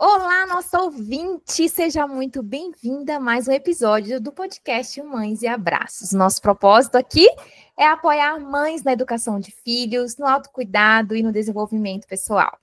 Olá, nossa ouvinte! Seja muito bem-vinda a mais um episódio do podcast Mães e Abraços. Nosso propósito aqui é apoiar mães na educação de filhos, no autocuidado e no desenvolvimento pessoal.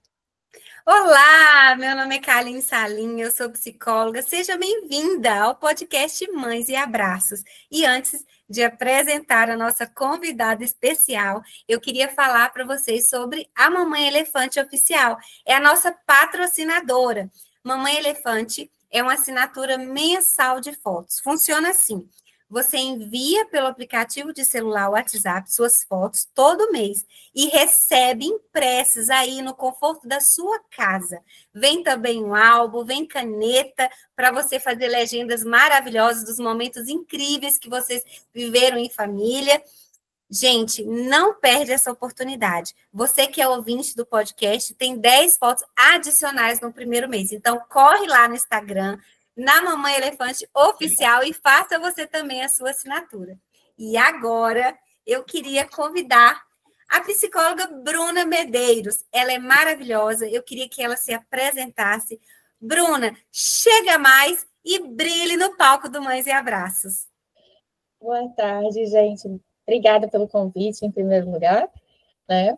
Olá, meu nome é Kaline Salim, eu sou psicóloga. Seja bem-vinda ao podcast Mães e Abraços. E antes de apresentar a nossa convidada especial, eu queria falar para vocês sobre a Mamãe Elefante Oficial. É a nossa patrocinadora. Mamãe Elefante é uma assinatura mensal de fotos. Funciona assim. Você envia pelo aplicativo de celular WhatsApp suas fotos todo mês e recebe impressas aí no conforto da sua casa. Vem também um álbum, vem caneta para você fazer legendas maravilhosas dos momentos incríveis que vocês viveram em família. Gente, não perde essa oportunidade. Você que é ouvinte do podcast, tem 10 fotos adicionais no primeiro mês. Então, corre lá no Instagram, na Mamãe Elefante Oficial e faça você também a sua assinatura. E agora, eu queria convidar a psicóloga Bruna Medeiros. Ela é maravilhosa, eu queria que ela se apresentasse. Bruna, chega mais e brilhe no palco do Mães e Abraços. Boa tarde, gente. Obrigada pelo convite, em primeiro lugar, né?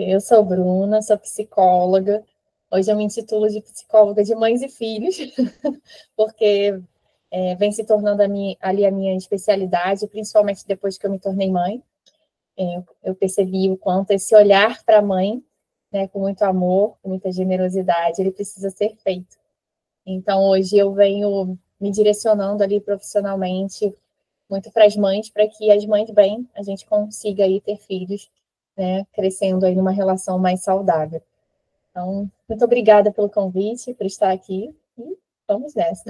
Eu sou Bruna, sou psicóloga. Hoje eu me intitulo de psicóloga de mães e filhos, porque vem se tornando ali a minha especialidade, principalmente depois que eu me tornei mãe. Eu percebi o quanto esse olhar para a mãe, né, com muito amor, com muita generosidade, ele precisa ser feito. Então, hoje eu venho me direcionando ali profissionalmente muito para as mães, para que as mães bem, a gente consiga aí ter filhos, né, crescendo aí numa relação mais saudável. Então, muito obrigada pelo convite, por estar aqui, e vamos nessa.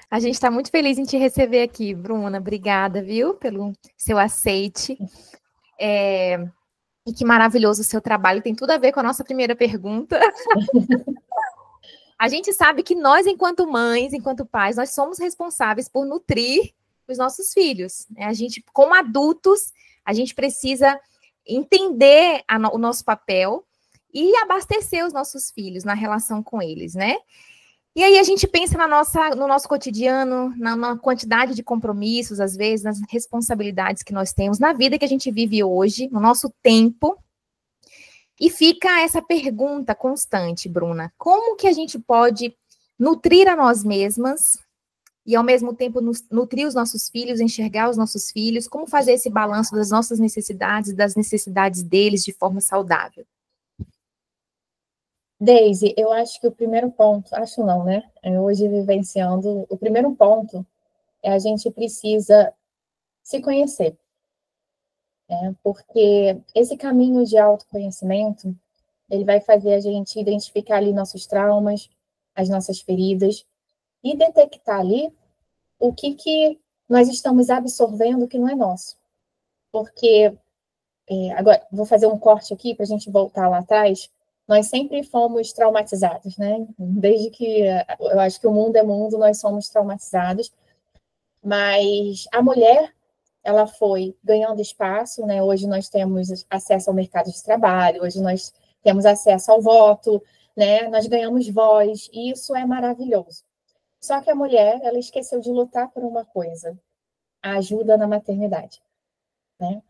A gente está muito feliz em te receber aqui, Bruna. Obrigada, viu, pelo seu aceite. E que maravilhoso o seu trabalho. Tem tudo a ver com a nossa primeira pergunta. A gente sabe que nós, enquanto mães, enquanto pais, nós somos responsáveis por nutrir os nossos filhos. A gente, como adultos, a gente precisa entender o nosso papel e abastecer os nossos filhos na relação com eles, né? E aí a gente pensa no nosso cotidiano, na quantidade de compromissos, às vezes, nas responsabilidades que nós temos, na vida que a gente vive hoje, no nosso tempo. E fica essa pergunta constante, Bruna: como que a gente pode nutrir a nós mesmas e, ao mesmo tempo, nutrir os nossos filhos, enxergar os nossos filhos? Como fazer esse balanço das nossas necessidades e das necessidades deles de forma saudável? Deise, eu acho que o primeiro ponto, acho não, né? Hoje vivenciando, o primeiro ponto é a gente precisa se conhecer. Porque esse caminho de autoconhecimento, ele vai fazer a gente identificar ali nossos traumas, as nossas feridas, e detectar ali o que nós estamos absorvendo que não é nosso. Porque, agora, vou fazer um corte aqui para a gente voltar lá atrás. Nós sempre fomos traumatizados, né? Desde que eu acho que o mundo é mundo, nós somos traumatizados. Mas a mulher, ela foi ganhando espaço, né? Hoje nós temos acesso ao mercado de trabalho, hoje nós temos acesso ao voto, né? Nós ganhamos voz, e isso é maravilhoso. Só que a mulher, ela esqueceu de lutar por uma coisa: a ajuda na maternidade, né?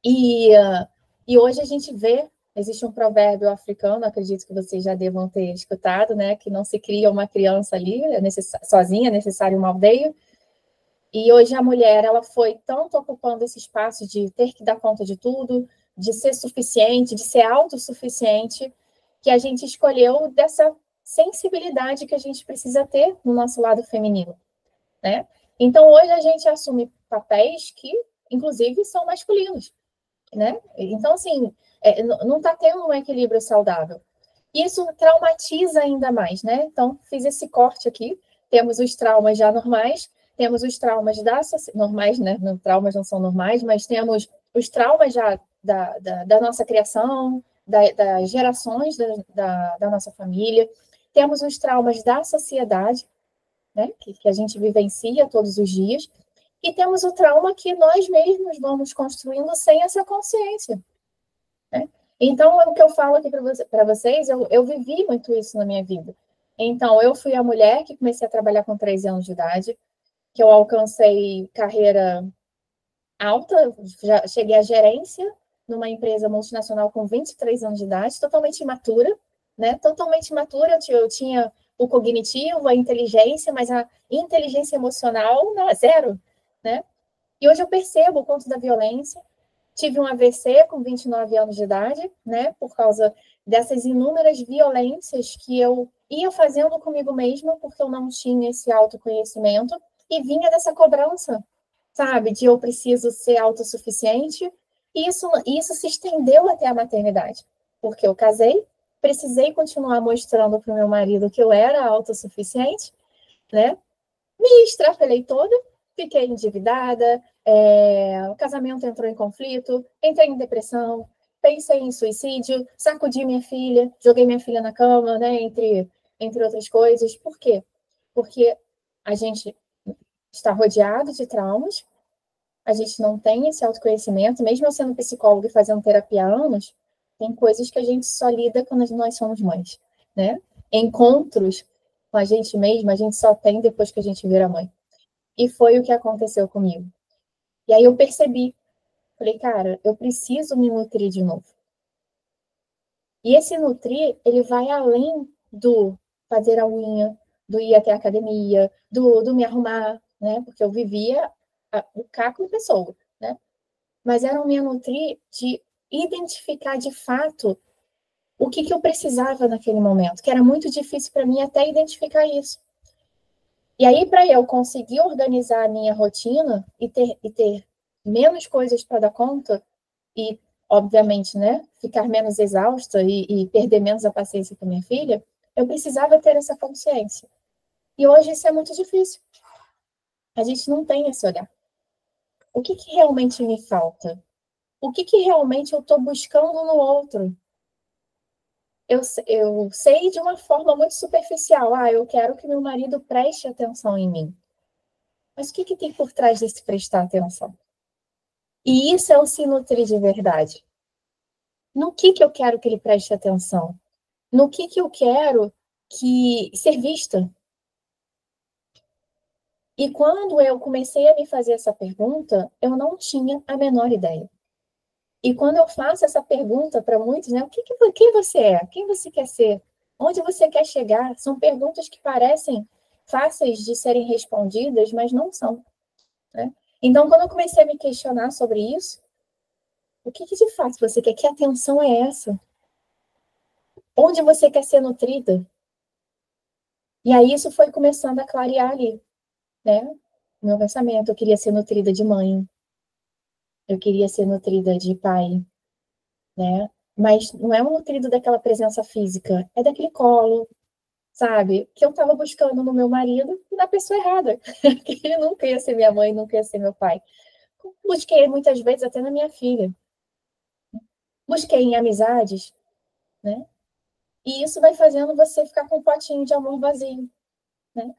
E hoje a gente vê, existe um provérbio africano, acredito que vocês já devam ter escutado, né? Que não se cria uma criança ali sozinha, é necessário uma aldeia. E hoje a mulher, ela foi tanto ocupando esse espaço de ter que dar conta de tudo, de ser suficiente, de ser autossuficiente, que a gente escolheu dessa sensibilidade que a gente precisa ter no nosso lado feminino, né? Então, hoje a gente assume papéis que, inclusive, são masculinos, né? Então, assim, não está tendo um equilíbrio saudável. Isso traumatiza ainda mais, né? Então, fiz esse corte aqui. Temos os traumas já normais, temos os traumas normais, né? Não, traumas não são normais, mas temos os traumas já da nossa criação, das gerações da nossa família. Temos os traumas da sociedade, né? Que a gente vivencia todos os dias. E temos o trauma que nós mesmos vamos construindo sem essa consciência, né? Então, é o que eu falo aqui para vocês, eu vivi muito isso na minha vida. Então, eu fui a mulher que comecei a trabalhar com 13 anos de idade, que eu alcancei carreira alta, já cheguei à gerência numa empresa multinacional com 23 anos de idade, totalmente imatura, né? Totalmente imatura, eu tinha o cognitivo, a inteligência, mas a inteligência emocional, não, zero, né? E hoje eu percebo o quanto da violência. Tive um AVC com 29 anos de idade, né? Por causa dessas inúmeras violências que eu ia fazendo comigo mesma, porque eu não tinha esse autoconhecimento, e vinha dessa cobrança, sabe? De eu preciso ser autossuficiente. E isso se estendeu até a maternidade, porque eu casei, precisei continuar mostrando para o meu marido que eu era autossuficiente, né? Me estrafelei toda, fiquei endividada, o casamento entrou em conflito, entrei em depressão, pensei em suicídio, sacudi minha filha, joguei minha filha na cama, né, entre outras coisas. Por quê? Porque a gente está rodeado de traumas, a gente não tem esse autoconhecimento, mesmo eu sendo psicóloga e fazendo terapia há anos, tem coisas que a gente só lida quando nós somos mães, né? Encontros com a gente mesma, a gente só tem depois que a gente vira mãe. E foi o que aconteceu comigo. E aí eu percebi, falei, cara, eu preciso me nutrir de novo. E esse nutrir, ele vai além do fazer a unha, do ir até a academia, do me arrumar, né? Porque eu vivia o caco em pessoa, né? Mas era um me nutrir de identificar de fato o que eu precisava naquele momento, que era muito difícil para mim até identificar isso. E aí, para eu conseguir organizar a minha rotina e ter menos coisas para dar conta, e, obviamente, né, ficar menos exausta e perder menos a paciência com minha filha, eu precisava ter essa consciência. E hoje isso é muito difícil. A gente não tem esse olhar. O que realmente me falta? O que realmente eu estou buscando no outro? Eu sei de uma forma muito superficial. Eu quero que meu marido preste atenção em mim. Mas o que tem por trás desse prestar atenção? E isso é o se nutrir de verdade. No que eu quero que ele preste atenção? No que eu quero ser vista? E quando eu comecei a me fazer essa pergunta, eu não tinha a menor ideia. E quando eu faço essa pergunta para muitos, né? Quem você é? Quem você quer ser? Onde você quer chegar? São perguntas que parecem fáceis de serem respondidas, mas não são, né? Então, quando eu comecei a me questionar sobre isso, o que de fato você quer? Que atenção é essa? Onde você quer ser nutrida? E aí isso foi começando a clarear ali, né? Meu pensamento, eu queria ser nutrida de mãe, eu queria ser nutrida de pai, né? Mas não é um nutrido daquela presença física, é daquele colo, sabe? Que eu estava buscando no meu marido e na pessoa errada. Que ele nunca ia ser minha mãe, nunca ia ser meu pai. Busquei muitas vezes até na minha filha. Busquei em amizades, né? E isso vai fazendo você ficar com um potinho de amor vazio, né?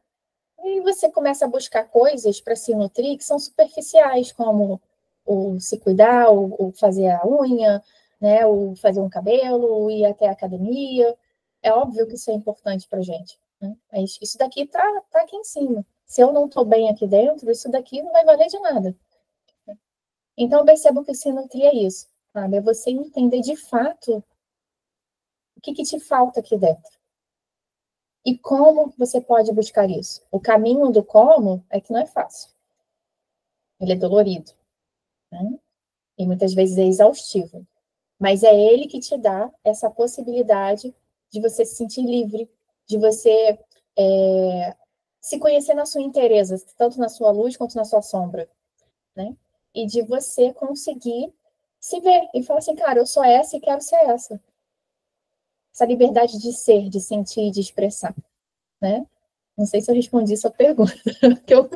E você começa a buscar coisas para se nutrir que são superficiais, como o se cuidar, o fazer a unha, né? O fazer um cabelo, o ir até a academia. É óbvio que isso é importante para a gente, né? Mas isso daqui tá aqui em cima. Se eu não estou bem aqui dentro, isso daqui não vai valer de nada. Então, eu percebo que se nutrir é isso, sabe? É você entender de fato o que te falta aqui dentro. E como você pode buscar isso? O caminho do como é que não é fácil. Ele é dolorido, né? E muitas vezes é exaustivo. Mas é ele que te dá essa possibilidade de você se sentir livre, de você se conhecer na sua inteireza, tanto na sua luz quanto na sua sombra, né? E de você conseguir se ver e falar assim, cara, eu sou essa e quero ser essa. Essa liberdade de ser, de sentir, de expressar, né? Não sei se eu respondi sua pergunta.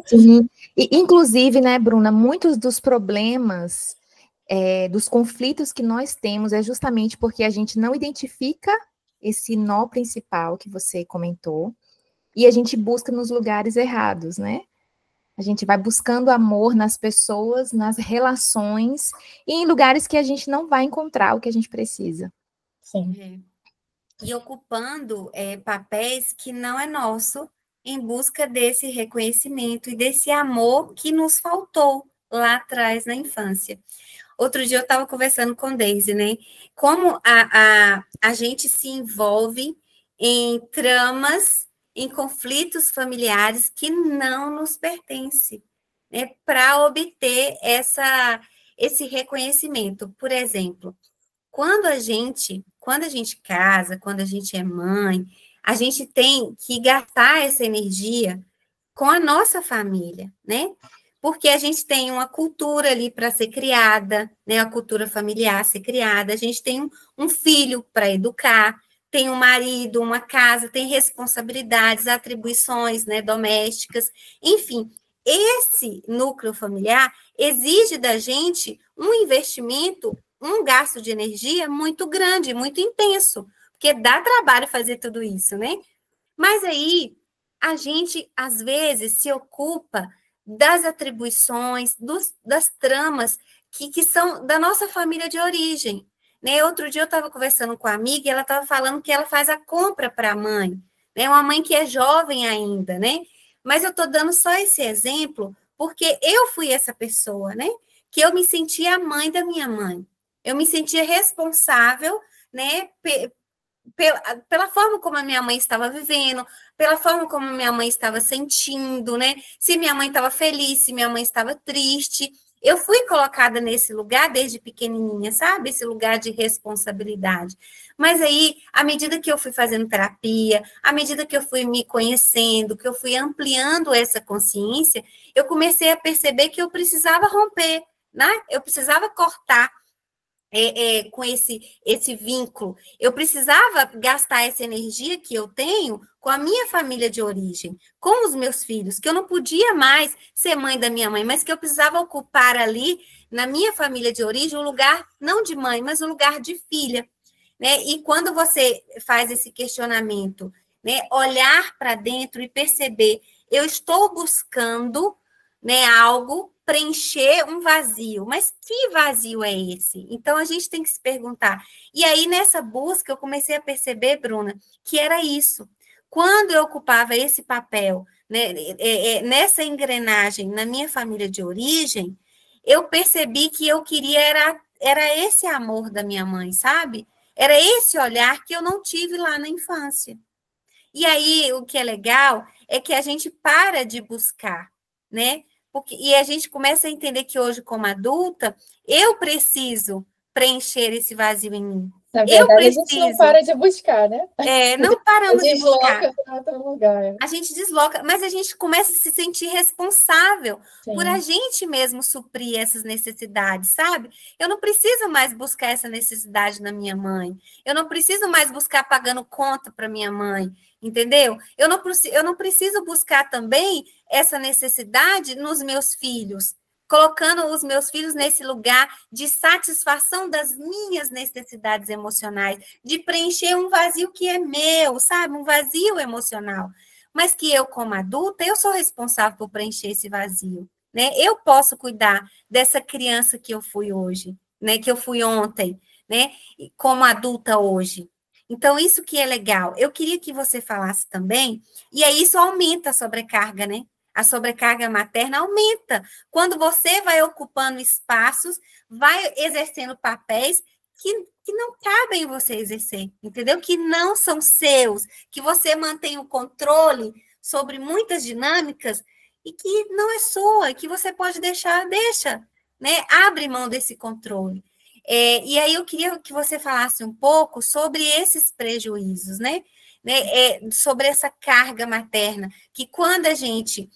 Sim. E, inclusive, né, Bruna, muitos dos problemas, dos conflitos que nós temos é justamente porque a gente não identifica esse nó principal que você comentou e a gente busca nos lugares errados, né? A gente vai buscando amor nas pessoas, nas relações e em lugares que a gente não vai encontrar o que a gente precisa. Sim. E ocupando papéis que não é nosso, em busca desse reconhecimento e desse amor que nos faltou lá atrás na infância. Outro dia eu estava conversando com Daisy, né? Como a gente se envolve em tramas, em conflitos familiares que não nos pertencem, né? Para obter esse reconhecimento. Por exemplo, quando a gente casa, quando a gente é mãe, a gente tem que gastar essa energia com a nossa família, né? Porque a gente tem uma cultura ali para ser criada, né? A cultura familiar ser criada, a gente tem um filho para educar, tem um marido, uma casa, tem responsabilidades, atribuições, né, domésticas, enfim. Esse núcleo familiar exige da gente um investimento, um gasto de energia muito grande, muito intenso, porque dá trabalho fazer tudo isso, né? Mas aí a gente, às vezes, se ocupa das atribuições, das tramas que são da nossa família de origem. Né? Outro dia eu estava conversando com a amiga e ela estava falando que ela faz a compra para a mãe, né? Uma mãe que é jovem ainda, né? Mas eu estou dando só esse exemplo porque eu fui essa pessoa, né? Que eu me sentia a mãe da minha mãe. Eu me sentia responsável, né? Pela forma como a minha mãe estava vivendo, pela forma como a minha mãe estava sentindo, né? Se minha mãe estava feliz, se minha mãe estava triste. Eu fui colocada nesse lugar desde pequenininha, sabe? Esse lugar de responsabilidade. Mas aí, à medida que eu fui fazendo terapia, à medida que eu fui me conhecendo, que eu fui ampliando essa consciência, eu comecei a perceber que eu precisava romper, né? Eu precisava cortar com esse vínculo. Eu precisava gastar essa energia que eu tenho com a minha família de origem, com os meus filhos, que eu não podia mais ser mãe da minha mãe, mas que eu precisava ocupar ali, na minha família de origem, um lugar não de mãe, mas um lugar de filha. Né? E quando você faz esse questionamento, né, olhar para dentro e perceber, eu estou buscando, né, algo, preencher um vazio. Mas que vazio é esse? Então, a gente tem que se perguntar. E aí, nessa busca, eu comecei a perceber, Bruna, que era isso. Quando eu ocupava esse papel, né, nessa engrenagem na minha família de origem, eu percebi que eu queria era esse amor da minha mãe, sabe? Era esse olhar que eu não tive lá na infância. E aí, o que é legal é que a gente para de buscar, né? E a gente começa a entender que hoje, como adulta, eu preciso preencher esse vazio em mim. Na verdade, a gente não para de buscar, né? Não paramos de buscar. Desloca para outro lugar. A gente desloca, mas a gente começa a se sentir responsável por a gente mesmo suprir essas necessidades, sabe? Eu não preciso mais buscar essa necessidade na minha mãe. Eu não preciso mais buscar pagando conta para minha mãe, entendeu? Eu não preciso buscar também essa necessidade nos meus filhos, colocando os meus filhos nesse lugar de satisfação das minhas necessidades emocionais, de preencher um vazio que é meu, sabe? Um vazio emocional. Mas que eu, como adulta, eu sou responsável por preencher esse vazio, né? Eu posso cuidar dessa criança que eu fui hoje, né? Que eu fui ontem, né? Como adulta hoje. Então, isso que é legal. Eu queria que você falasse também, e aí isso aumenta a sobrecarga, né? A sobrecarga materna aumenta. Quando você vai ocupando espaços, vai exercendo papéis que não cabem você exercer, entendeu? Que não são seus, que você mantém o controle sobre muitas dinâmicas e que não é sua, que você pode deixa, né? Abre mão desse controle. E aí eu queria que você falasse um pouco sobre esses prejuízos, né? Sobre essa carga materna, que quando a gente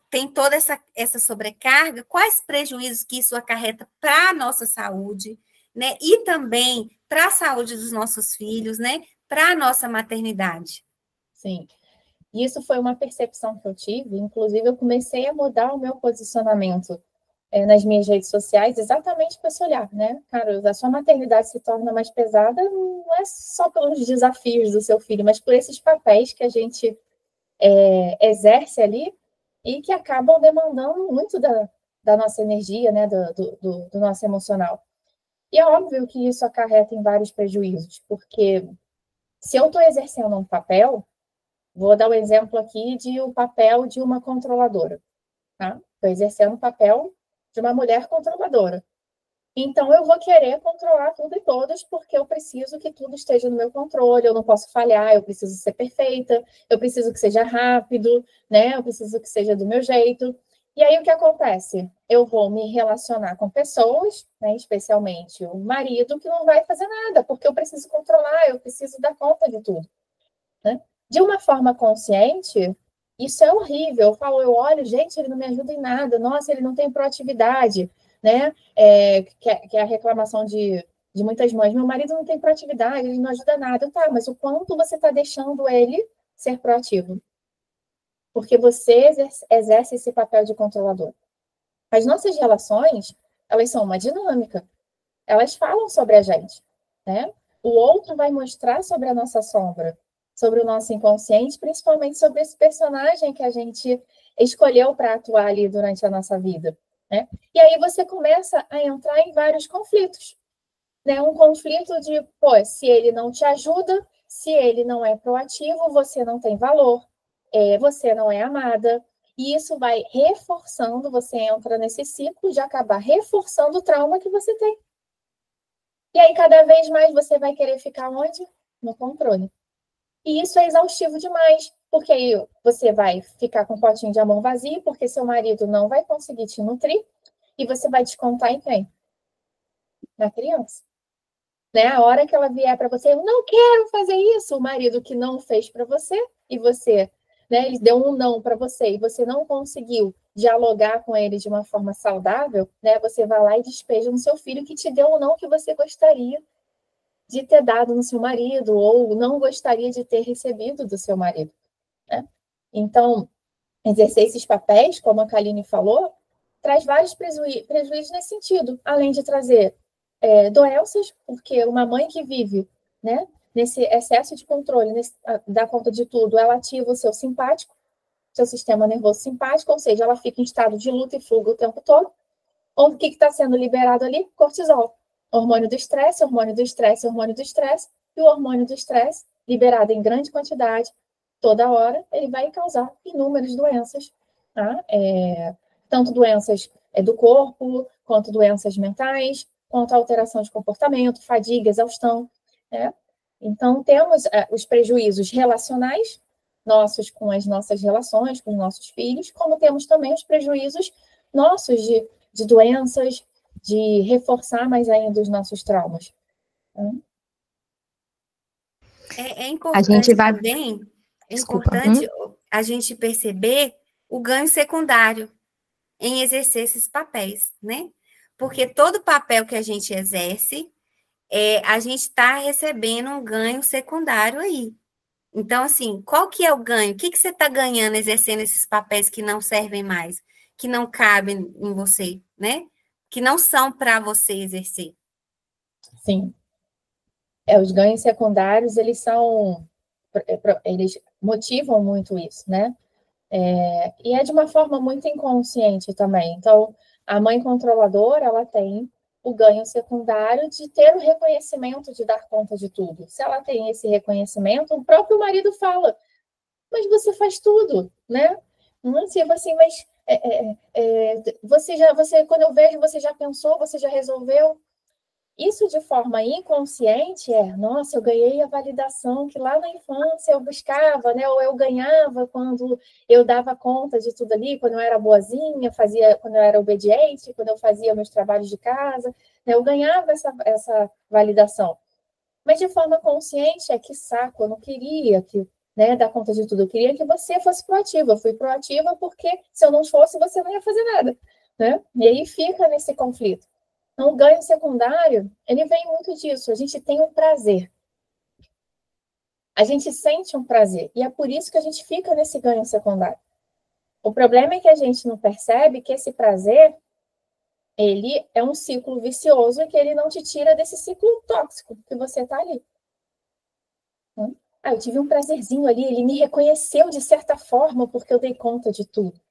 tem toda essa sobrecarga, quais prejuízos que isso acarreta para a nossa saúde, né? E também para a saúde dos nossos filhos, né? Para a nossa maternidade. Sim. Isso foi uma percepção que eu tive, inclusive eu comecei a mudar o meu posicionamento nas minhas redes sociais, exatamente com esse olhar, né? Cara, a sua maternidade se torna mais pesada não é só pelos desafios do seu filho, mas por esses papéis que a gente exerce ali e que acabam demandando muito da nossa energia, né? Do nosso emocional. E é óbvio que isso acarreta em vários prejuízos, porque se eu estou exercendo um papel, vou dar o exemplo aqui de o papel de uma controladora, tá? Estou exercendo o papel de uma mulher controladora. Então, eu vou querer controlar tudo e todos, porque eu preciso que tudo esteja no meu controle, eu não posso falhar, eu preciso ser perfeita, eu preciso que seja rápido, né? Eu preciso que seja do meu jeito. E aí, o que acontece? Eu vou me relacionar com pessoas, né, especialmente o marido, que não vai fazer nada, porque eu preciso controlar, eu preciso dar conta de tudo, né? De uma forma consciente, isso é horrível. Eu olho, gente, ele não me ajuda em nada, nossa, ele não tem proatividade, né? Que é a reclamação de muitas mães. Meu marido não tem proatividade, ele não ajuda nada. Tá, mas o quanto você está deixando ele ser proativo? Porque você exerce esse papel de controlador. As nossas relações, elas são uma dinâmica. Elas falam sobre a gente, né? O outro vai mostrar sobre a nossa sombra, sobre o nosso inconsciente, principalmente sobre esse personagem que a gente escolheu para atuar ali durante a nossa vida, né? E aí você começa a entrar em vários conflitos, né? Um conflito de, pô, se ele não te ajuda, se ele não é proativo, você não tem valor, você não é amada. E isso vai reforçando, você entra nesse ciclo de acabar reforçando o trauma que você tem. E aí, cada vez mais, você vai querer ficar onde? No controle. E isso é exaustivo demais, porque aí você vai ficar com um potinho de amor vazio, porque seu marido não vai conseguir te nutrir, e você vai descontar em quem? Na criança. Né? A hora que ela vier para você, eu não quero fazer isso, o marido que não fez para você, e você, né, ele deu um não para você, e você não conseguiu dialogar com ele de uma forma saudável, né, você vai lá e despeja no seu filho que te deu um não que você gostaria de ter dado no seu marido, ou não gostaria de ter recebido do seu marido, né? Então, exercer esses papéis, como a Kaline falou, traz vários prejuízos nesse sentido, além de trazer doenças, porque uma mãe que vive, né, nesse excesso de controle, dá conta de tudo, ela ativa o seu simpático, seu sistema nervoso simpático, ou seja, ela fica em estado de luta e fuga o tempo todo. O que está sendo liberado ali? Cortisol. Hormônio do estresse, hormônio do estresse, hormônio do estresse. E o hormônio do estresse, liberado em grande quantidade, toda hora, ele vai causar inúmeras doenças, tá? Tanto doenças do corpo, quanto doenças mentais, quanto alteração de comportamento, fadiga, exaustão, né? Então, temos os prejuízos relacionais nossos com as nossas relações, com os nossos filhos, como temos também os prejuízos nossos de doenças, de reforçar mais ainda os nossos traumas. É importante também, Desculpa. A gente perceber o ganho secundário em exercer esses papéis, né? Porque todo papel que a gente exerce, a gente está recebendo um ganho secundário aí. Então, assim, qual que é o ganho? O que você está ganhando exercendo esses papéis que não servem mais, que não cabem em você, né? Que não são para você exercer? Sim. Os ganhos secundários, eles motivam muito isso, né? E é de uma forma muito inconsciente também. Então, a mãe controladora, ela tem o ganho secundário de ter o reconhecimento de dar conta de tudo. Se ela tem esse reconhecimento, o próprio marido fala, mas você faz tudo, né? Tipo assim, mas quando eu vejo, você já pensou, você já resolveu? Isso de forma inconsciente nossa, eu ganhei a validação que lá na infância eu buscava, né? Ou eu ganhava quando eu dava conta de tudo ali, quando eu era boazinha, quando eu era obediente, quando eu fazia meus trabalhos de casa, né? Eu ganhava essa validação. Mas de forma consciente, que saco, eu não queria dar conta de tudo, eu queria que você fosse proativa. Eu fui proativa porque se eu não fosse, você não ia fazer nada, né? E aí fica nesse conflito. Então, o ganho secundário, ele vem muito disso. A gente tem um prazer. A gente sente um prazer. E é por isso que a gente fica nesse ganho secundário. O problema é que a gente não percebe que esse prazer, ele é um ciclo vicioso e que ele não te tira desse ciclo tóxico que você está ali. Eu tive um prazerzinho ali, ele me reconheceu de certa forma porque eu dei conta de tudo,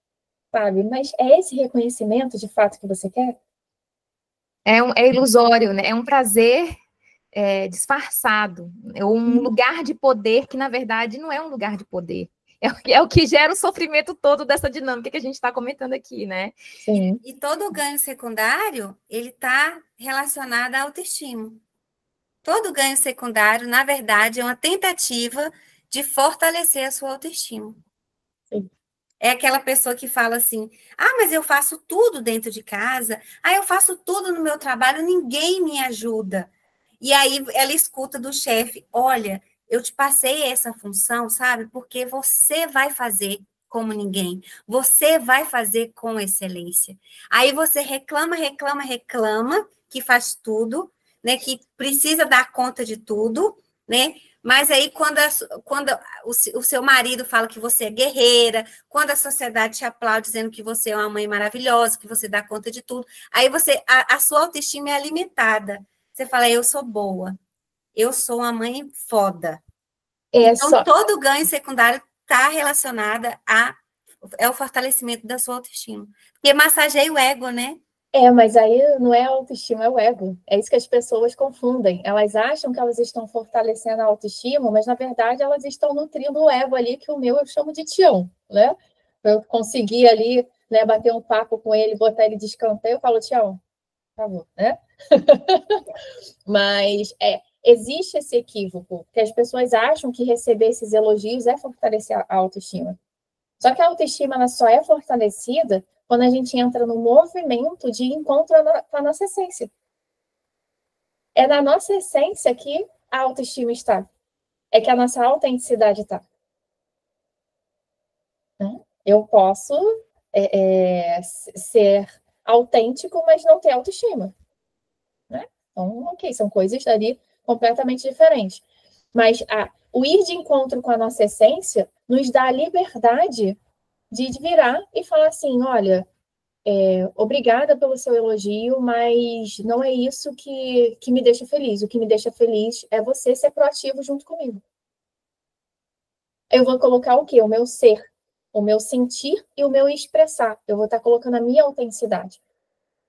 sabe? Mas é esse reconhecimento de fato que você quer? É ilusório, né? É um prazer disfarçado, é um lugar de poder que, na verdade, não é um lugar de poder. É o que gera o sofrimento todo dessa dinâmica que a gente está comentando aqui, né? Sim. E todo ganho secundário, ele está relacionado à autoestima. Todo ganho secundário, na verdade, é uma tentativa de fortalecer a sua autoestima. Sim. É aquela pessoa que fala assim, mas eu faço tudo dentro de casa, eu faço tudo no meu trabalho, ninguém me ajuda. E aí ela escuta do chefe, olha, eu te passei essa função, sabe? Porque você vai fazer como ninguém. Você vai fazer com excelência. Aí você reclama, que faz tudo, né? Que precisa dar conta de tudo, né? Mas aí, quando o seu marido fala que você é guerreira, quando a sociedade te aplaude dizendo que você é uma mãe maravilhosa, que você dá conta de tudo, aí a sua autoestima é alimentada. Você fala, eu sou boa, eu sou uma mãe foda. Então, todo ganho secundário está relacionado ao fortalecimento da sua autoestima. Porque massageia o ego, né? Mas aí não é a autoestima, é o ego. É isso que as pessoas confundem. Elas acham que elas estão fortalecendo a autoestima, mas na verdade elas estão nutrindo o ego ali, que o meu eu chamo de Tião, né? Eu conseguir ali, né, bater um papo com ele, botar ele de escanteio, eu falo, Tião, por favor, né? Mas existe esse equívoco, que as pessoas acham que receber esses elogios é fortalecer a autoestima. Só que a autoestima ela só é fortalecida quando a gente entra no movimento de encontro com a nossa essência. É na nossa essência que a autoestima está. É que a nossa autenticidade está. Eu posso ser autêntico, mas não ter autoestima. Né? Então, ok, são coisas ali completamente diferentes. Mas o ir de encontro com a nossa essência nos dá a liberdade de virar e falar assim, olha, obrigada pelo seu elogio, mas não é isso que me deixa feliz. O que me deixa feliz é você ser proativo junto comigo. Eu vou colocar o quê? O meu ser, o meu sentir e o meu expressar. Eu vou estar colocando a minha autenticidade.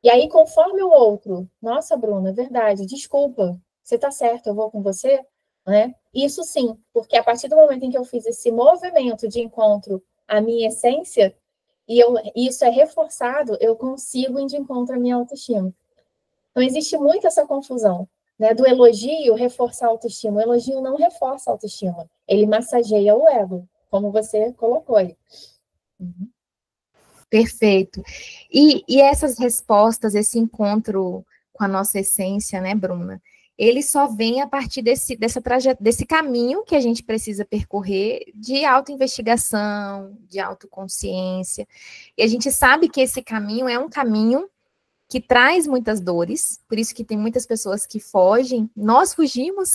E aí, conforme o outro, nossa, Bruna, é verdade, desculpa, você está certo, eu vou com você, né? Isso sim, porque a partir do momento em que eu fiz esse movimento de encontro à minha essência, e isso é reforçado, eu consigo ir de encontro à minha autoestima. Então, existe muito essa confusão, né? Do elogio reforçar a autoestima. O elogio não reforça a autoestima, ele massageia o ego, como você colocou aí. Uhum. Perfeito. E essas respostas, esse encontro com a nossa essência, né, Bruna? Ele só vem a partir desse caminho que a gente precisa percorrer de autoinvestigação, de autoconsciência. E a gente sabe que esse caminho é um caminho que traz muitas dores, por isso que tem muitas pessoas que fogem. Nós fugimos.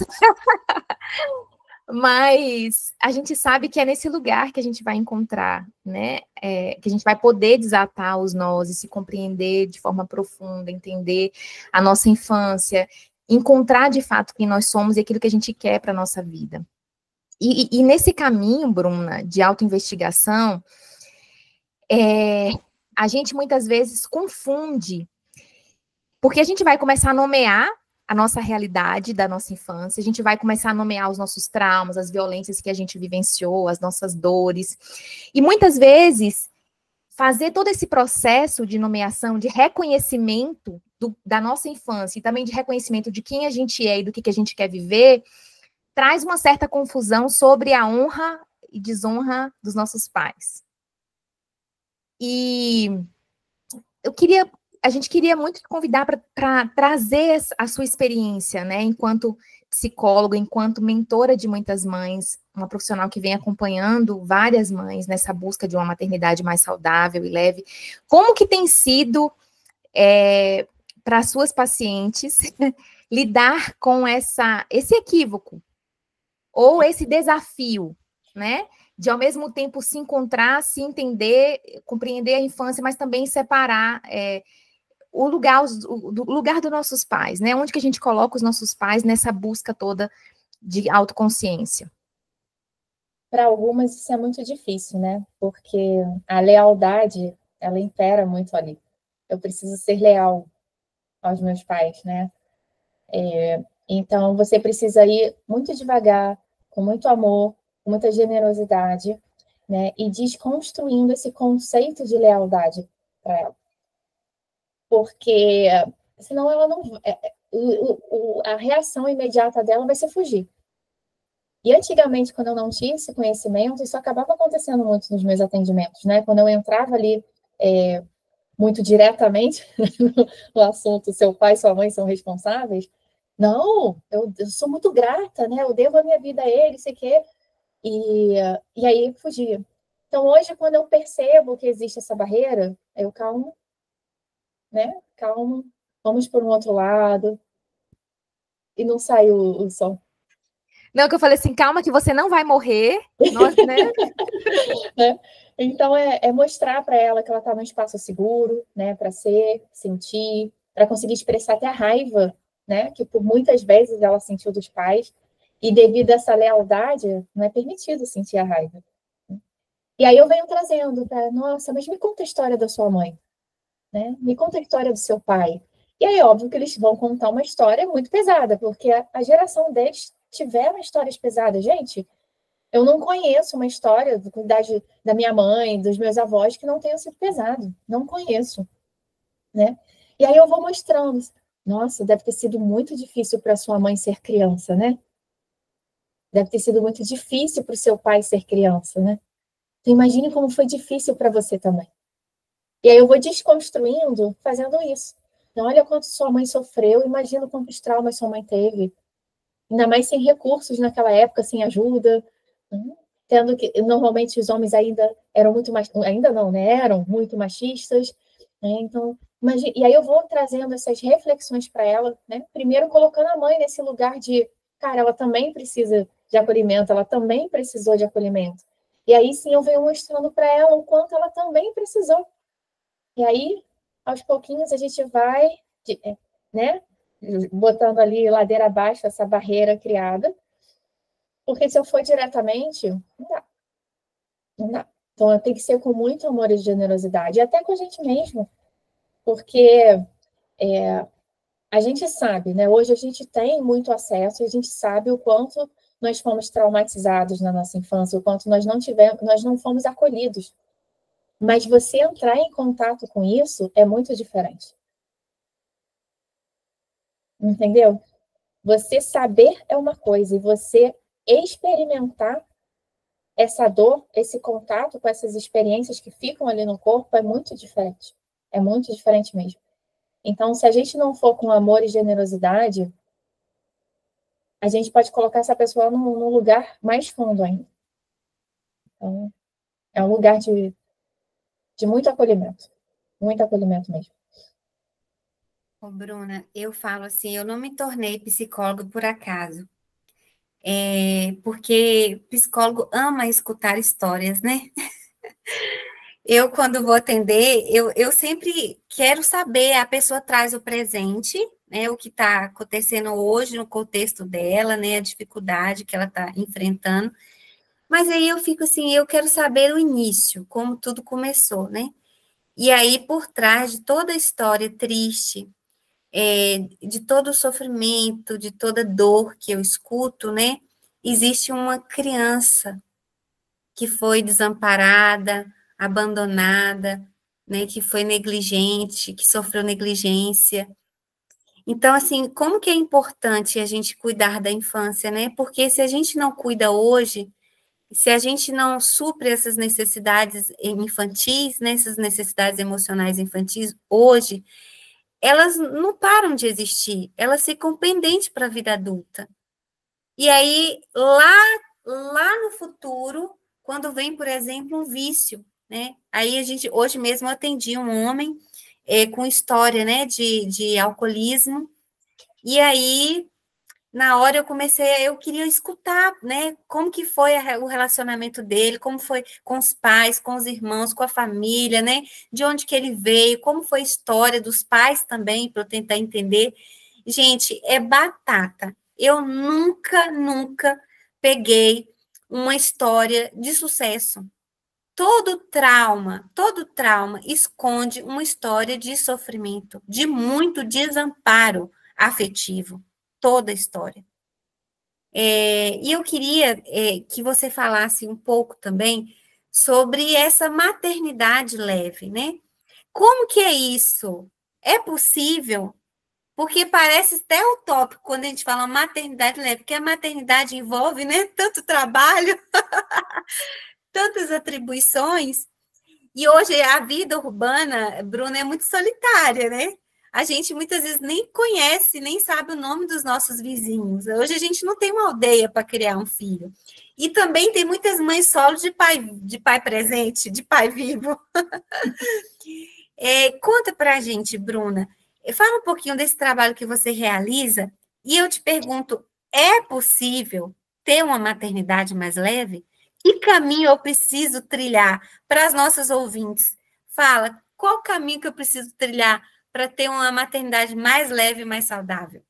Mas a gente sabe que é nesse lugar que a gente vai encontrar, né? Que a gente vai poder desatar os nós e se compreender de forma profunda, entender a nossa infância, encontrar de fato quem nós somos e aquilo que a gente quer para a nossa vida. E nesse caminho, Bruna, de autoinvestigação, a gente muitas vezes confunde, porque a gente vai começar a nomear a nossa realidade da nossa infância, a gente vai começar a nomear os nossos traumas, as violências que a gente vivenciou, as nossas dores. E muitas vezes, fazer todo esse processo de nomeação, de reconhecimento da nossa infância e também de reconhecimento de quem a gente é e do que a gente quer viver, traz uma certa confusão sobre a honra e desonra dos nossos pais. E a gente queria muito te convidar para trazer a sua experiência, né, enquanto psicóloga, enquanto mentora de muitas mães, uma profissional que vem acompanhando várias mães nessa busca de uma maternidade mais saudável e leve. Como que tem sido para suas pacientes lidar com esse equívoco ou esse desafio, né? De ao mesmo tempo se encontrar, se entender, compreender a infância, mas também separar o lugar dos nossos pais, né? Onde que a gente coloca os nossos pais nessa busca toda de autoconsciência? Para algumas isso é muito difícil, né? Porque a lealdade, ela impera muito ali. Eu preciso ser leal. aos meus pais, né? Então, você precisa ir muito devagar, com muito amor, com muita generosidade, né? E desconstruindo esse conceito de lealdade para ela. Porque senão ela não. A reação imediata dela vai ser fugir. E antigamente, quando eu não tinha esse conhecimento, isso acabava acontecendo muito nos meus atendimentos, né? Quando eu entrava ali muito diretamente no assunto, seu pai e sua mãe são responsáveis. Não, eu sou muito grata, né? Eu devo a minha vida a ele, sei o quê. E aí fugia. Então, hoje, quando eu percebo que existe essa barreira, eu calmo, né? Calmo, vamos por um outro lado. E não sai o som. Não, que eu falei assim, calma que você não vai morrer. Nós, né? Né? Então, é mostrar para ela que ela está num espaço seguro, né? Para ser, sentir, para conseguir expressar até a raiva, né? Que por muitas vezes ela sentiu dos pais. E devido a essa lealdade, não é permitido sentir a raiva. E aí eu venho trazendo para, nossa, mas me conta a história da sua mãe, né? Me conta a história do seu pai. E aí, óbvio que eles vão contar uma história muito pesada, porque a geração deles tiveram histórias pesadas. Gente, eu não conheço uma história da minha mãe, dos meus avós, que não tenha sido pesado. Não conheço, né? E aí eu vou mostrando. Nossa, deve ter sido muito difícil para sua mãe ser criança, né? Deve ter sido muito difícil para o seu pai ser criança, né? Então, imagine como foi difícil para você também. E aí eu vou desconstruindo, fazendo isso. Então, olha quanto sua mãe sofreu, imagina quantos traumas sua mãe teve. Ainda mais sem recursos naquela época, sem ajuda. Tendo que, normalmente, os homens ainda eram muito mais... Ainda não, né? Eram muito machistas. Né? Então, imagina, e aí eu vou trazendo essas reflexões para ela, né? Primeiro colocando a mãe nesse lugar de, cara, ela também precisa de acolhimento, ela também precisou de acolhimento. E aí sim eu venho mostrando para ela o quanto ela também precisou. E aí, aos pouquinhos, a gente vai, né, botando ali ladeira abaixo essa barreira criada, porque se eu for diretamente, não dá. Não dá. Então, tem que ser com muito amor e generosidade, e até com a gente mesmo, porque a gente sabe, né? Hoje a gente tem muito acesso, e a gente sabe o quanto nós fomos traumatizados na nossa infância, o quanto nós não fomos acolhidos. Mas você entrar em contato com isso é muito diferente. Entendeu? Você saber é uma coisa, e você experimentar essa dor, esse contato com essas experiências que ficam ali no corpo é muito diferente. É muito diferente mesmo. Então, se a gente não for com amor e generosidade, a gente pode colocar essa pessoa num lugar mais fundo ainda. Então, é um lugar de muito acolhimento mesmo. Ô, Bruna, eu falo assim, eu não me tornei psicóloga por acaso. Porque psicólogo ama escutar histórias, né? Eu, quando vou atender, eu sempre quero saber, a pessoa traz o presente, né, o que está acontecendo hoje no contexto dela, né, a dificuldade que ela está enfrentando, mas aí eu fico assim, eu quero saber o início, como tudo começou, né? E aí, por trás de toda a história triste, de todo o sofrimento, de toda dor que eu escuto, né, existe uma criança que foi desamparada, abandonada, né, que foi negligente, que sofreu negligência. Então, assim, como que é importante a gente cuidar da infância, né? Porque se a gente não cuida hoje, se a gente não supre essas necessidades infantis, né, essas necessidades emocionais infantis hoje, elas não param de existir, elas ficam pendentes para a vida adulta. E aí, lá no futuro, quando vem, por exemplo, um vício, né? Aí hoje mesmo eu atendi um homem com história, né, de alcoolismo, e aí, na hora eu queria escutar, né, como que foi o relacionamento dele, como foi com os pais, com os irmãos, com a família, né, de onde que ele veio, como foi a história dos pais também, para eu tentar entender. Gente, é batata. Eu nunca peguei uma história de sucesso. todo trauma esconde uma história de sofrimento, de muito desamparo afetivo, toda a história. E eu queria que você falasse um pouco também sobre essa maternidade leve, né? Como que é isso? É possível? Porque parece até utópico quando a gente fala maternidade leve, porque a maternidade envolve, né, tanto trabalho, tantas atribuições. E hoje a vida urbana, Bruna, é muito solitária, né? A gente muitas vezes nem conhece, nem sabe o nome dos nossos vizinhos. Hoje a gente não tem uma aldeia para criar um filho. E também tem muitas mães solo de pai presente, de pai vivo. Conta para a gente, Bruna. Fala um pouquinho desse trabalho que você realiza. E eu te pergunto, é possível ter uma maternidade mais leve? Que caminho eu preciso trilhar para as nossas ouvintes? Fala, qual caminho que eu preciso trilhar para ter uma maternidade mais leve e mais saudável?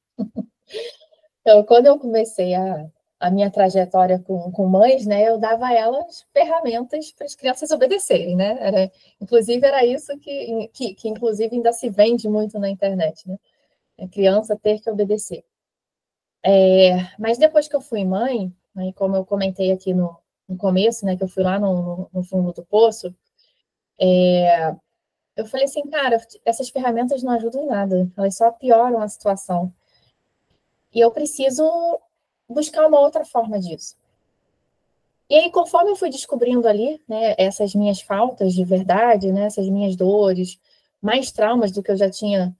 Então, quando eu comecei a minha trajetória com mães, né, eu dava a elas ferramentas para as crianças obedecerem, né? Inclusive, era isso que inclusive ainda se vende muito na internet, né? A criança ter que obedecer. Mas depois que eu fui mãe, né, como eu comentei aqui no começo, né, que eu fui lá no fundo do poço, eu falei assim, cara, essas ferramentas não ajudam em nada, elas só pioram a situação. E eu preciso buscar uma outra forma disso. E aí, conforme eu fui descobrindo ali, né, essas minhas faltas de verdade, né, essas minhas dores, mais traumas do que eu já tinha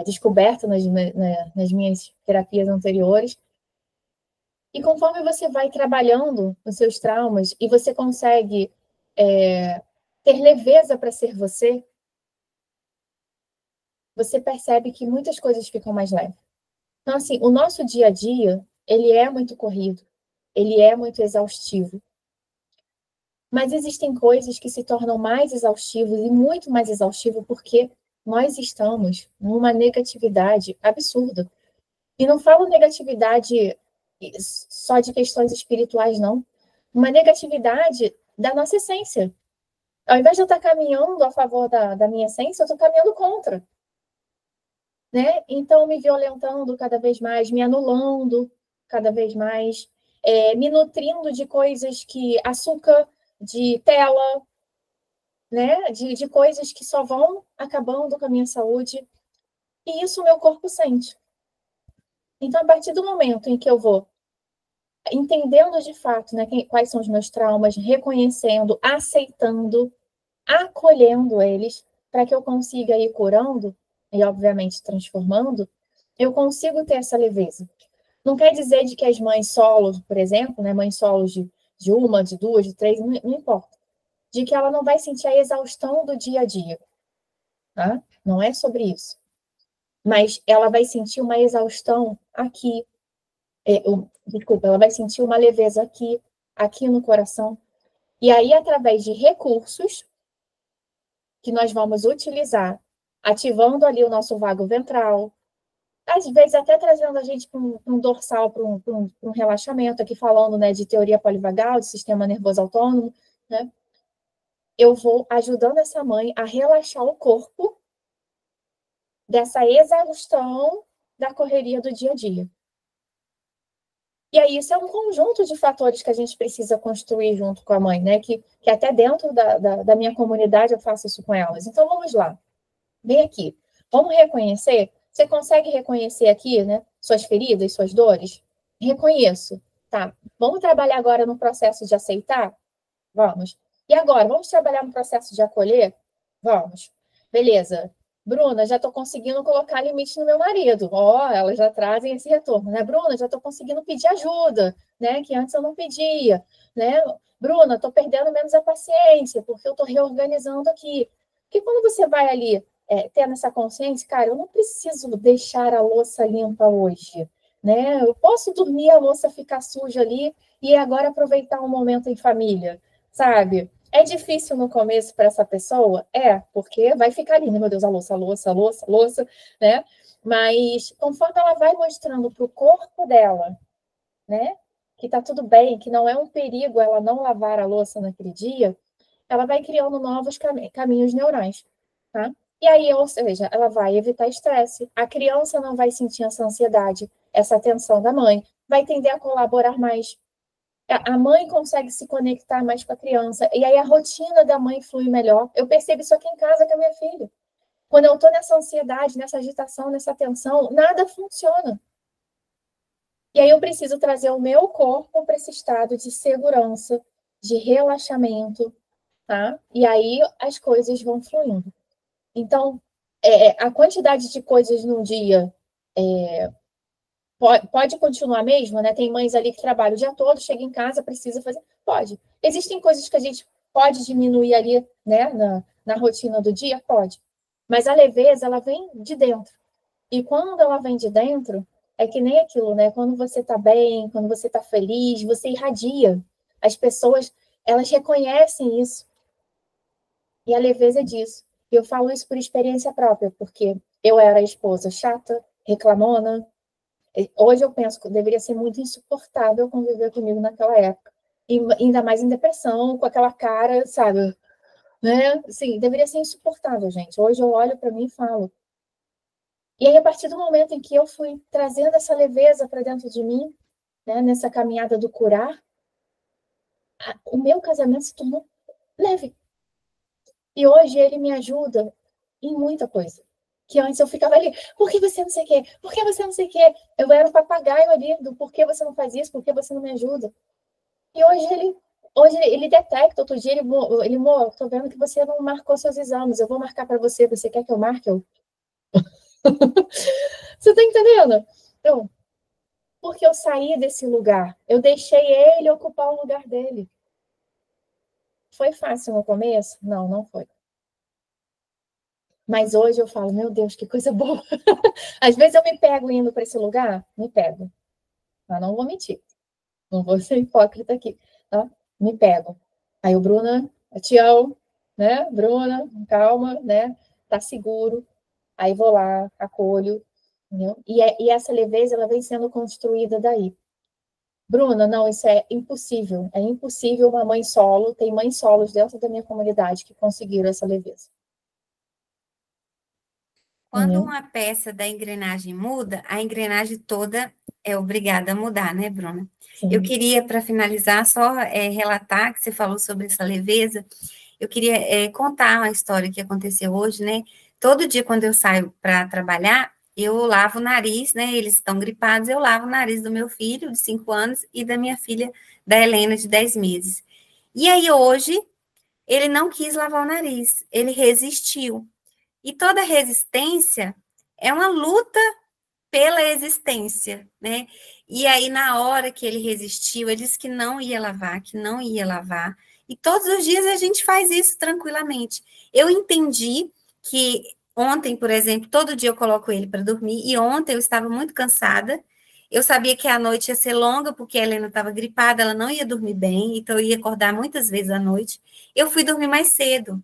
descoberto nas minhas terapias anteriores, e conforme você vai trabalhando os seus traumas e você consegue ter leveza para ser você, você percebe que muitas coisas ficam mais leves. Então, assim, o nosso dia a dia, ele é muito corrido, ele é muito exaustivo. Mas existem coisas que se tornam mais exaustivas e muito mais exaustivas porque nós estamos numa negatividade absurda. E não falo negatividade só de questões espirituais, não. Uma negatividade da nossa essência. Ao invés de eu estar caminhando a favor da minha essência, eu estou caminhando contra. Né? Então, me violentando cada vez mais, me anulando cada vez mais, me nutrindo de coisas que açúcar, de tela, né? De coisas que só vão acabando com a minha saúde. E isso o meu corpo sente. Então, a partir do momento em que eu vou entendendo de fato, né, quais são os meus traumas, reconhecendo, aceitando, acolhendo eles, para que eu consiga ir curando e, obviamente, transformando, eu consigo ter essa leveza. Não quer dizer de que as mães solos, por exemplo, né, mães solos de uma, de duas, de três, não importa, de que ela não vai sentir a exaustão do dia a dia. Tá? Não é sobre isso. Mas ela vai sentir uma exaustão aqui. Desculpa, ela vai sentir uma leveza aqui no coração. E aí, através de recursos que nós vamos utilizar, ativando ali o nosso vago ventral, às vezes até trazendo a gente para um dorsal, para um relaxamento, aqui falando, né, de teoria polivagal, de sistema nervoso autônomo, né? Eu vou ajudando essa mãe a relaxar o corpo dessa exaustão da correria do dia a dia. E aí isso é um conjunto de fatores que a gente precisa construir junto com a mãe, né? Que até dentro da minha comunidade eu faço isso com elas. Então, vamos lá. Vem aqui. Vamos reconhecer? Você consegue reconhecer aqui, né? Suas feridas, suas dores? Reconheço. Tá. Vamos trabalhar agora no processo de aceitar? Vamos. E agora, vamos trabalhar no processo de acolher? Vamos. Beleza. Bruna, já estou conseguindo colocar limite no meu marido. Elas já trazem esse retorno, né? Bruna, já estou conseguindo pedir ajuda, né? Que antes eu não pedia, né? Bruna, estou perdendo menos a paciência, porque eu estou reorganizando aqui. Porque quando você vai ali tendo essa consciência, cara, eu não preciso deixar a louça limpa hoje, né? Eu posso dormir, a louça ficar suja ali e agora aproveitar um momento em família, sabe? É difícil no começo para essa pessoa? Porque vai ficar ali, né? Meu Deus, a louça, né? Mas conforme ela vai mostrando para o corpo dela, né? Que tá tudo bem, que não é um perigo ela não lavar a louça naquele dia, ela vai criando novos caminhos neurais, tá? E aí, ou seja, ela vai evitar estresse. A criança não vai sentir essa ansiedade, essa tensão da mãe, vai tender a colaborar mais. A mãe consegue se conectar mais com a criança, e aí a rotina da mãe flui melhor. Eu percebo isso aqui em casa com a minha filha. Quando eu estou nessa ansiedade, nessa agitação, nessa tensão, nada funciona. E aí eu preciso trazer o meu corpo para esse estado de segurança, de relaxamento, tá? E aí as coisas vão fluindo. Então, a quantidade de coisas num dia pode continuar mesmo, né? Tem mães ali que trabalham o dia todo, chega em casa, precisa fazer. Pode. Existem coisas que a gente pode diminuir ali, né, na rotina do dia? Pode. Mas a leveza, ela vem de dentro. E quando ela vem de dentro, é que nem aquilo, né? Quando você tá bem, quando você tá feliz, você irradia. As pessoas, elas reconhecem isso. E a leveza é disso. E eu falo isso por experiência própria, porque eu era a esposa chata, reclamona. Hoje eu penso que deveria ser muito insuportável conviver comigo naquela época. E ainda mais em depressão, com aquela cara, sabe? Né? Assim, deveria ser insuportável, gente. Hoje eu olho para mim e falo. E aí, a partir do momento em que eu fui trazendo essa leveza para dentro de mim, né, nessa caminhada do curar, o meu casamento se tornou leve. E hoje ele me ajuda em muita coisa. Que antes eu ficava ali, por que você não sei o quê? Por que você não sei o quê? Eu era o papagaio ali do por que você não faz isso? Por que você não me ajuda? E hoje ele detecta. Outro dia tô vendo que você não marcou seus exames, eu vou marcar para você. Você quer que eu marque? Você tá entendendo? Então, porque eu saí desse lugar. Eu deixei ele ocupar o lugar dele. Foi fácil no começo? Não, não foi. Mas hoje eu falo, meu Deus, que coisa boa. Às vezes eu me pego indo para esse lugar, me pego. Mas não vou mentir. Não vou ser hipócrita aqui, tá? Me pego. Aí o Bruna, Tião, né? Bruna, calma, né? Tá seguro. Aí vou lá, acolho, entendeu? E essa leveza, ela vem sendo construída daí. Bruna, não, isso é impossível. É impossível uma mãe solo. Tem mães solos dentro da minha comunidade que conseguiram essa leveza. Quando uma peça da engrenagem muda, a engrenagem toda é obrigada a mudar, né, Bruna? Sim. Eu queria, para finalizar, só relatar que você falou sobre essa leveza. Eu queria contar uma história que aconteceu hoje, né? Todo dia, quando eu saio para trabalhar, eu lavo o nariz, né? Eles estão gripados, eu lavo o nariz do meu filho, de 5 anos, e da minha filha, da Helena, de 10 meses. E aí, hoje, ele não quis lavar o nariz, ele resistiu. E toda resistência é uma luta pela existência, né? E aí, na hora que ele resistiu, ele disse que não ia lavar, que não ia lavar. E todos os dias a gente faz isso tranquilamente. Eu entendi que ontem, por exemplo, todo dia eu coloco ele para dormir, e ontem eu estava muito cansada. Eu sabia que a noite ia ser longa, porque a Helena estava gripada, ela não ia dormir bem, então eu ia acordar muitas vezes à noite. Eu fui dormir mais cedo.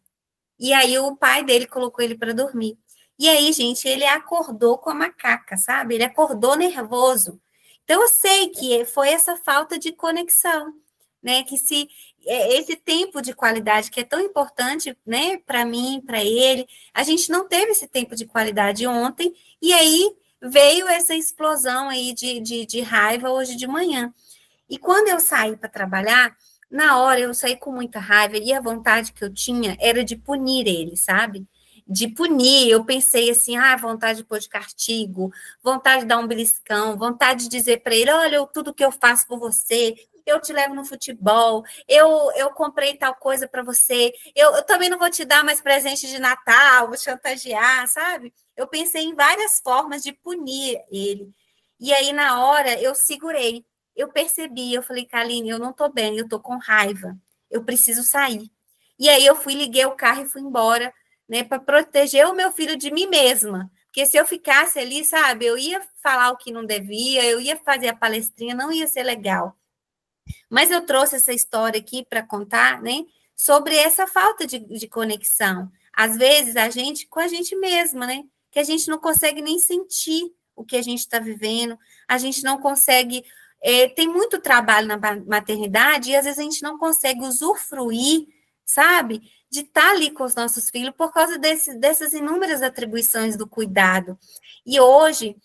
E aí o pai dele colocou ele para dormir. E aí, gente, ele acordou com a macaca, sabe? Ele acordou nervoso. Então, eu sei que foi essa falta de conexão, né? Que se esse tempo de qualidade que é tão importante, né, para mim, para ele, a gente não teve esse tempo de qualidade ontem, e aí veio essa explosão aí de raiva hoje de manhã. E quando eu saí para trabalhar, na hora eu saí com muita raiva e a vontade que eu tinha era de punir ele, sabe? De punir, eu pensei assim, vontade de pôr de castigo, vontade de dar um beliscão, vontade de dizer para ele, olha, tudo que eu faço por você, eu te levo no futebol, eu comprei tal coisa para você, eu também não vou te dar mais presente de Natal, vou chantagear, sabe? Eu pensei em várias formas de punir ele. E aí, na hora, eu segurei. Eu percebi, eu falei, Kaline, eu não tô bem, eu tô com raiva, eu preciso sair. E aí eu fui, liguei o carro e fui embora, né, para proteger o meu filho de mim mesma. Porque se eu ficasse ali, sabe, eu ia falar o que não devia, eu ia fazer a palestrinha, não ia ser legal. Mas eu trouxe essa história aqui para contar, né, sobre essa falta de conexão. Às vezes, a gente, com a gente mesma, né, que a gente não consegue nem sentir o que a gente está vivendo, a gente não consegue. Tem muito trabalho na maternidade e às vezes a gente não consegue usufruir sabe? De estar ali com os nossos filhos por causa dessas inúmeras atribuições do cuidado. E hoje,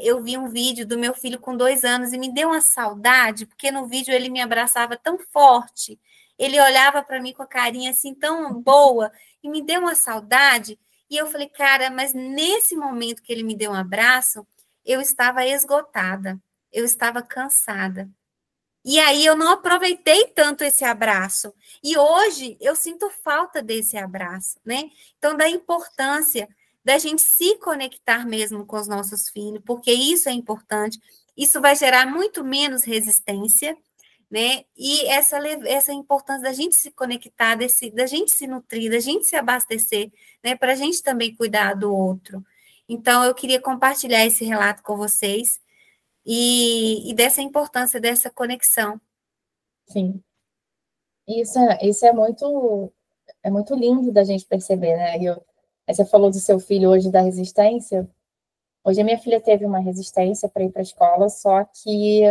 eu vi um vídeo do meu filho com 2 anos e me deu uma saudade, porque no vídeo ele me abraçava tão forte, ele olhava para mim com a carinha assim tão boa, e me deu uma saudade, e eu falei, cara, mas nesse momento que ele me deu um abraço, eu estava esgotada, eu estava cansada. E aí eu não aproveitei tanto esse abraço. E hoje eu sinto falta desse abraço, né? Então, da importância da gente se conectar mesmo com os nossos filhos, porque isso é importante. Isso vai gerar muito menos resistência, né? E essa importância da gente se conectar, da gente se nutrir, da gente se abastecer, né? Para a gente também cuidar do outro. Então, eu queria compartilhar esse relato com vocês e dessa importância dessa conexão. Sim. Isso é muito lindo da gente perceber, né? Aí você falou do seu filho hoje da resistência. Hoje a minha filha teve uma resistência para ir para a escola, só que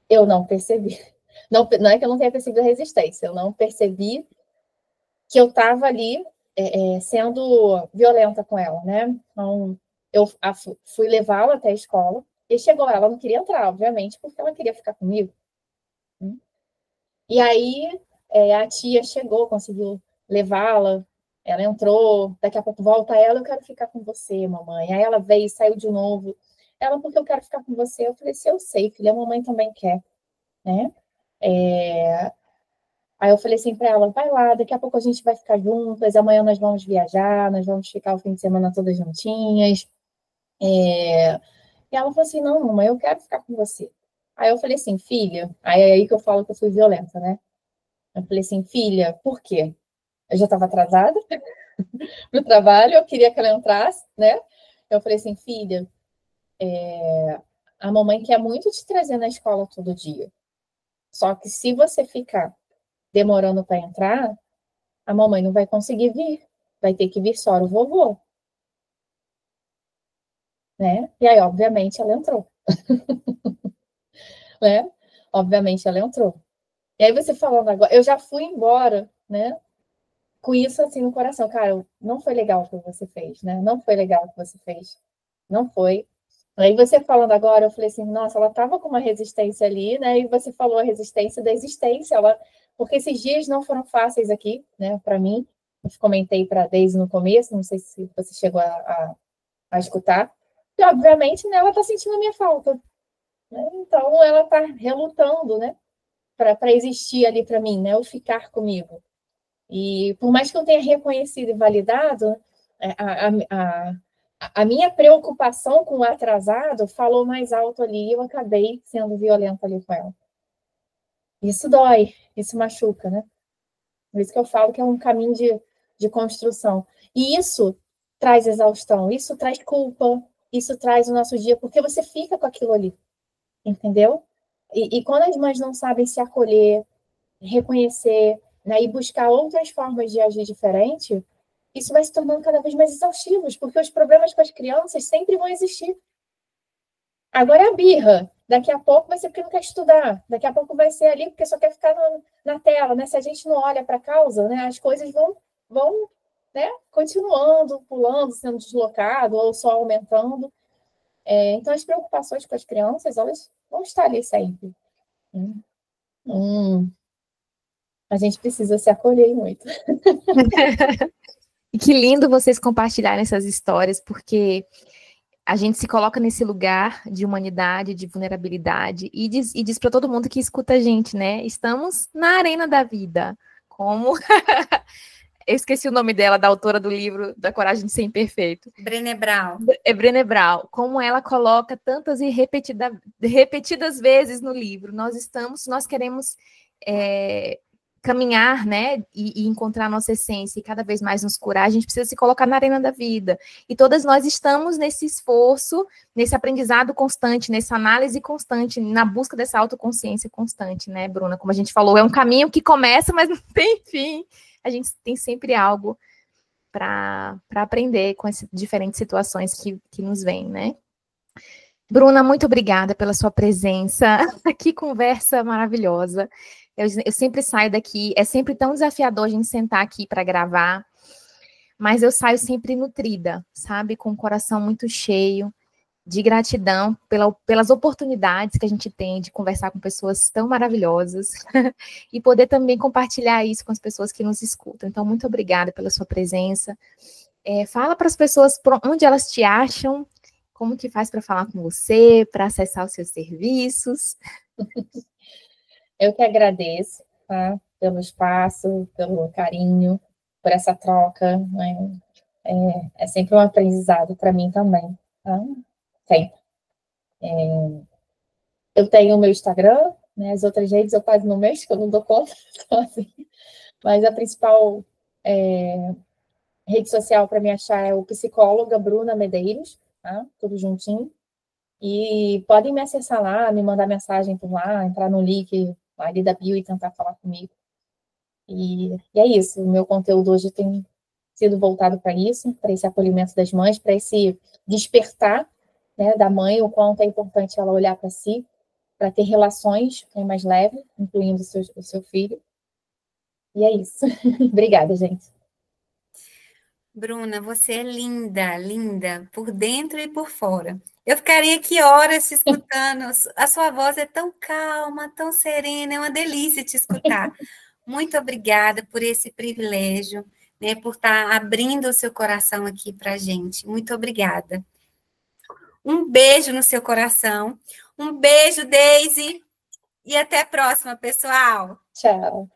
eu não percebi. Não é que eu não tenha percebido a resistência, eu não percebi que eu estava ali sendo violenta com ela, né? Então, eu fui levá-la até a escola, e chegou ela não queria entrar, obviamente, porque ela queria ficar comigo. E aí a tia chegou, conseguiu levá-la, ela entrou, daqui a pouco volta ela, eu quero ficar com você, mamãe. Aí ela veio e saiu de novo. Ela, porque eu quero ficar com você. Eu falei, se eu sei, filha, a mamãe também quer, né? Aí eu falei assim para ela, vai lá, daqui a pouco a gente vai ficar juntas, amanhã nós vamos viajar, nós vamos ficar o fim de semana todas juntinhas. E ela falou assim, não, mamãe, eu quero ficar com você. Aí eu falei assim, filha, aí é aí que eu falo que eu fui violenta, né? Eu falei assim, filha, por quê? Eu já estava atrasada no trabalho, eu queria que ela entrasse, né? Eu falei assim, filha, a mamãe quer muito te trazer na escola todo dia. Só que se você ficar demorando para entrar, a mamãe não vai conseguir vir. Vai ter que vir só o vovô. Né? E aí, obviamente, ela entrou. Né? Obviamente, ela entrou. E aí, você falando agora, eu já fui embora, né? Com isso assim no coração. Cara, não foi legal o que você fez, né? Não foi legal o que você fez. Não foi. Aí você falando agora, eu falei assim, nossa, ela estava com uma resistência ali, né? E você falou a resistência da existência, porque esses dias não foram fáceis aqui, né? Para mim, eu comentei para a Deise no começo, não sei se você chegou a escutar. E obviamente, né, ela está sentindo a minha falta, né? Então ela está relutando, né? Para existir ali para mim, né? Ou ficar comigo. E por mais que eu tenha reconhecido e validado, a minha preocupação com o atrasado falou mais alto ali e eu acabei sendo violenta ali com ela. Isso dói, isso machuca, né? Por isso que eu falo que é um caminho de construção. E isso traz exaustão, isso traz culpa, isso traz o nosso dia, porque você fica com aquilo ali, entendeu? E quando as mães não sabem se acolher, reconhecer, né, e buscar outras formas de agir diferente, isso vai se tornando cada vez mais exaustivo, porque os problemas com as crianças sempre vão existir. Agora é a birra. Daqui a pouco vai ser porque não quer estudar. Daqui a pouco vai ser ali porque só quer ficar na tela, né? Se a gente não olha para a causa, né, as coisas vão né, continuando, pulando, sendo deslocado ou só aumentando. Então, as preocupações com as crianças, elas vão estar ali sempre. A gente precisa se acolher muito. E que lindo vocês compartilharem essas histórias, porque a gente se coloca nesse lugar de humanidade, de vulnerabilidade, e diz para todo mundo que escuta a gente, né? Estamos na arena da vida. Como... Eu esqueci o nome dela, da autora do livro Da Coragem de Ser Imperfeito. Brené Brown. É Brené Brown. Como ela coloca tantas e repetidas vezes no livro. Nós queremos caminhar, né, e encontrar a nossa essência e cada vez mais nos curar, a gente precisa se colocar na arena da vida. E todas nós estamos nesse esforço, nesse aprendizado constante, nessa análise constante, na busca dessa autoconsciência constante, né, Bruna? Como a gente falou, é um caminho que começa, mas não tem fim. A gente tem sempre algo para aprender com essas diferentes situações que nos vêm, né? Bruna, muito obrigada pela sua presença. Que conversa maravilhosa. Eu sempre saio daqui, é sempre tão desafiador a gente sentar aqui para gravar, mas eu saio sempre nutrida, sabe? Com o coração muito cheio de gratidão pelas oportunidades que a gente tem de conversar com pessoas tão maravilhosas e poder também compartilhar isso com as pessoas que nos escutam. Então, muito obrigada pela sua presença. Fala para as pessoas onde elas te acham, como que faz para falar com você, para acessar os seus serviços. Eu que agradeço, tá? Pelo espaço, pelo carinho, por essa troca, né? É sempre um aprendizado para mim também, tá? Sempre. Eu tenho o meu Instagram, né? As outras redes eu quase não mexo, que eu não dou conta sozinha. Mas a principal rede social para me achar é o psicóloga Bruna Medeiros, tá? Tudo juntinho. E podem me acessar lá, me mandar mensagem por lá, entrar no link ali da bio e tentar falar comigo. E é isso, o meu conteúdo hoje tem sido voltado para isso, para esse acolhimento das mães, para esse despertar, né, da mãe, o quanto é importante ela olhar para si, para ter relações mais leves, incluindo o seu filho. E é isso. Obrigada, gente. Bruna, você é linda, linda, por dentro e por fora. Eu ficaria aqui horas te escutando. A sua voz é tão calma, tão serena, é uma delícia te escutar. Muito obrigada por esse privilégio, né, por estar abrindo o seu coração aqui para a gente. Muito obrigada. Um beijo no seu coração. Um beijo, Deise. E até a próxima, pessoal. Tchau.